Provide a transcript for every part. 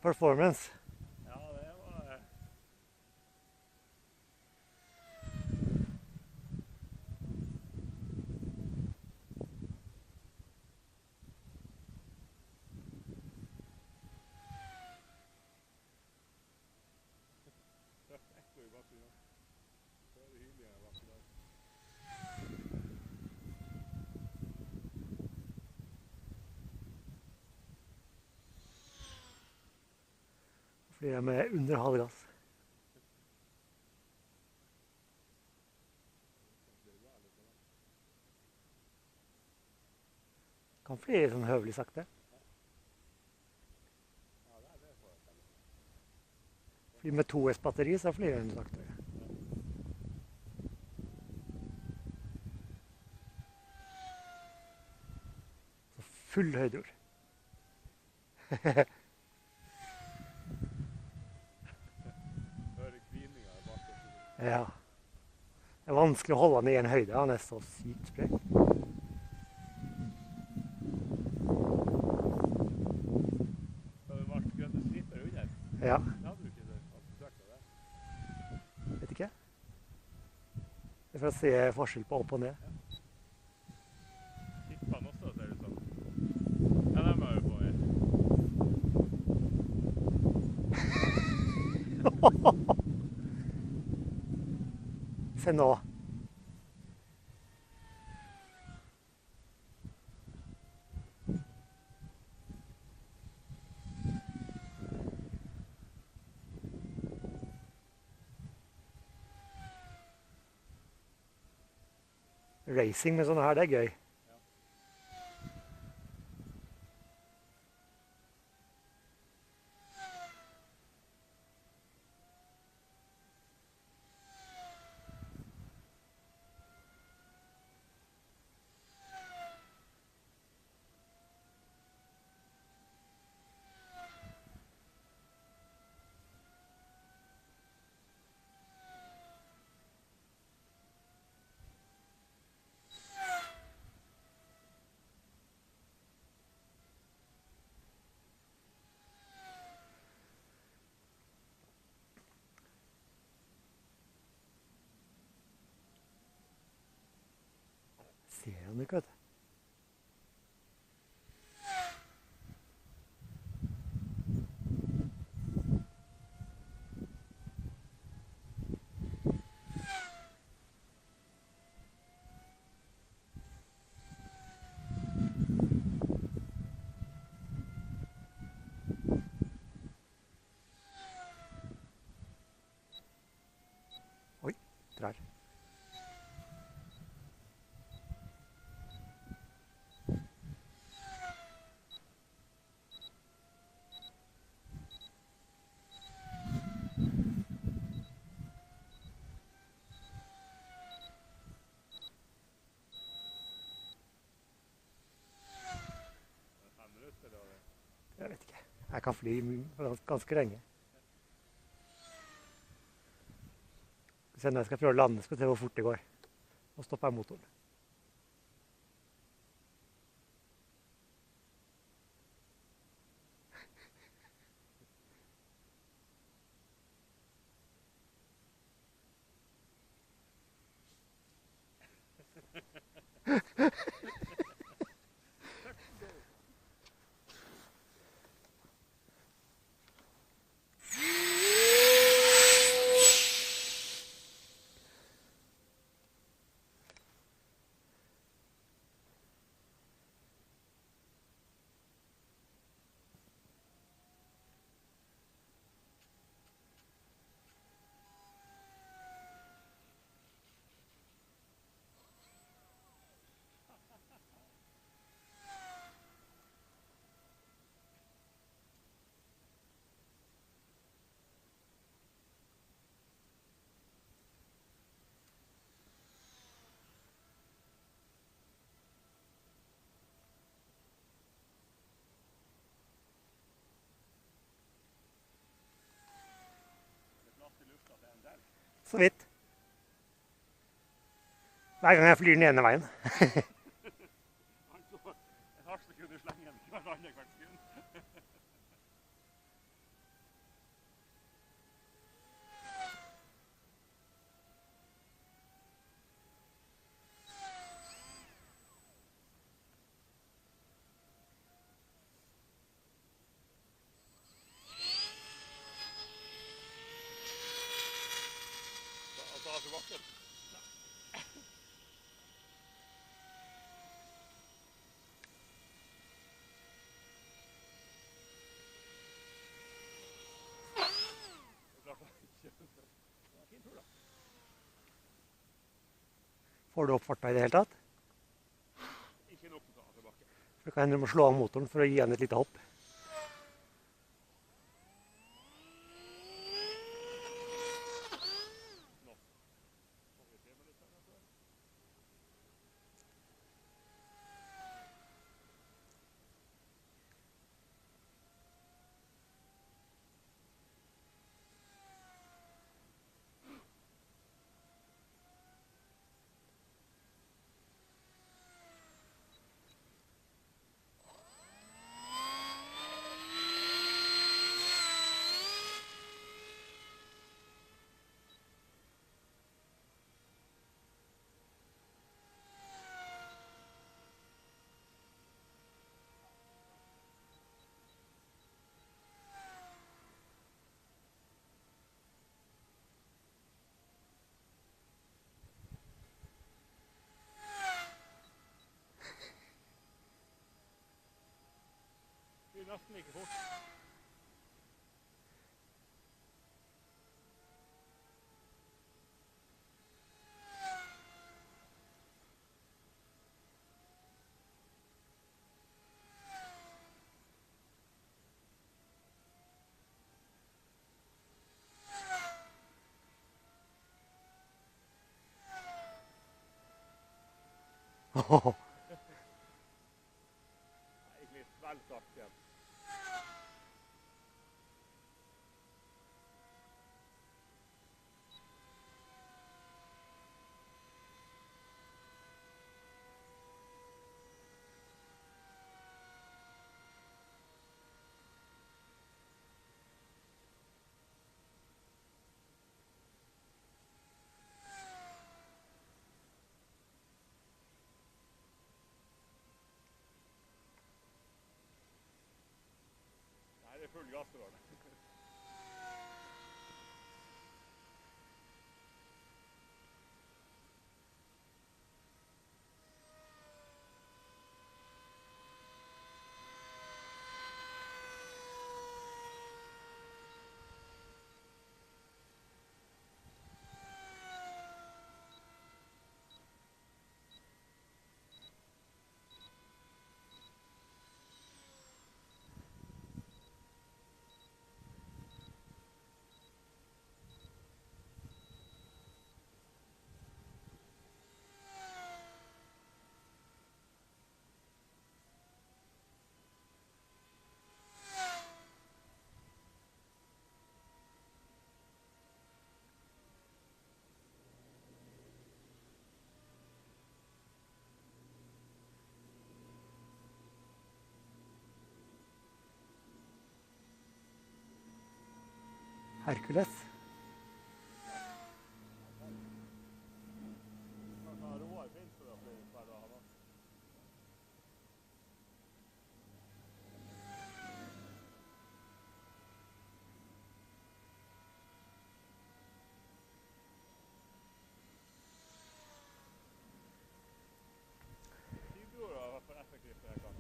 performance. Ja, det var ekko i bakgrunnen. Så er det hyggelig en vakker dag. Flyr jeg med under halvgass. Kan fly sånn høvelig sakte. Ja, det får jeg til. Fly med 2S batteri, så flyr den sakte. Så full høydeord. Hører kvininga i bakgrunnen. Ja. Det er vanskelig å holde han i en høyde, han er så sykt sprek. Så det ble grønne striper under. Ja, Det hadde du ikke hatt besøk av det. vet ikke. Det er for å se forskjell på opp og ned. Tippene også, ser det ut som. Ja, de er jo på vei. Se nå. Racing med sånne her, det er gøy. Ser han ikke, vet du. Oi, trær. Jeg vet ikke. Jeg kan fly ganske lenge. Så når jeg skal prøve å lande, skal jeg se hvor fort det går. Nå stopper jeg motoren. Så vidt. Hver gang jeg flyr den ene veien. Et halvt sekund i slengen, hvert sekund. på bakken. Får du opp farta i det hele tatt? Ikke nok til å ta tilbake. Det kan hende du må slå av motoren for å gi den et lite hopp. Nå. Får vi 3 minutter eller noe? Det er nesten like fort. Nei, litt vel sakte igjen. Nei, det er full gass det var det. Hercules. Roar finnes det da, hver dag han har. Tidbror har vært for effektivt det jeg kan.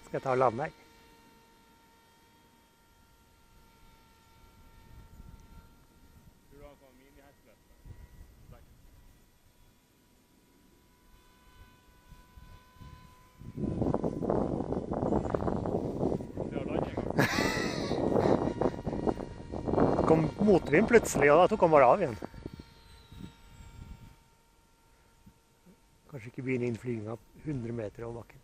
Skal jeg ta og lande her? Tror du har en sånn mini-Hercules? Det har landet en gang. Det kom motvind plutselig, og da tok han bare av igjen. Kanskje ikke begynne innflyginga 100 meter over bakken.